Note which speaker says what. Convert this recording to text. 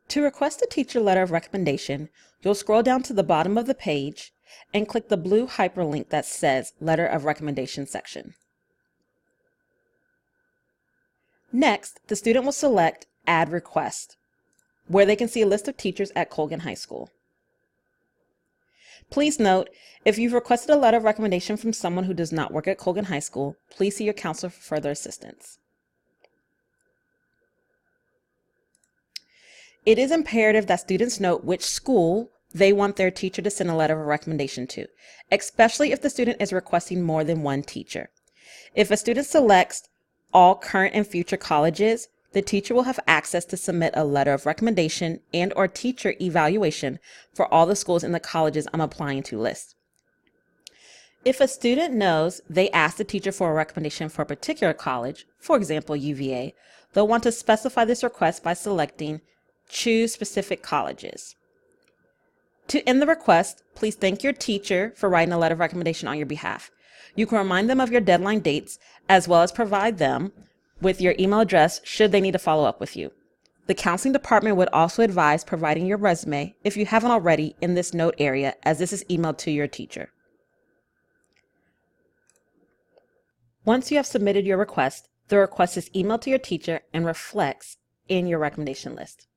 Speaker 1: To request a teacher letter of recommendation, you'll scroll down to the bottom of the page and click the blue hyperlink that says Letter of Recommendation section. Next, the student will select Add Request, where they can see a list of teachers at Colgan High School. Please note, if you've requested a letter of recommendation from someone who does not work at Colgan High School, please see your counselor for further assistance. It is imperative that students note which school they want their teacher to send a letter of recommendation to, especially if the student is requesting more than one teacher. If a student selects all current and future colleges, the teacher will have access to submit a letter of recommendation and/or teacher evaluation for all the schools in the colleges I'm applying to list. If a student knows they asked the teacher for a recommendation for a particular college, for example UVA, they'll want to specify this request by selecting Choose Specific Colleges. To end the request, please thank your teacher for writing a letter of recommendation on your behalf. You can remind them of your deadline dates, as well as provide them with your email address should they need to follow up with you. The counseling department would also advise providing your resume, if you haven't already, in this note area, as this is emailed to your teacher. Once you have submitted your request, the request is emailed to your teacher and reflects in your recommendation list.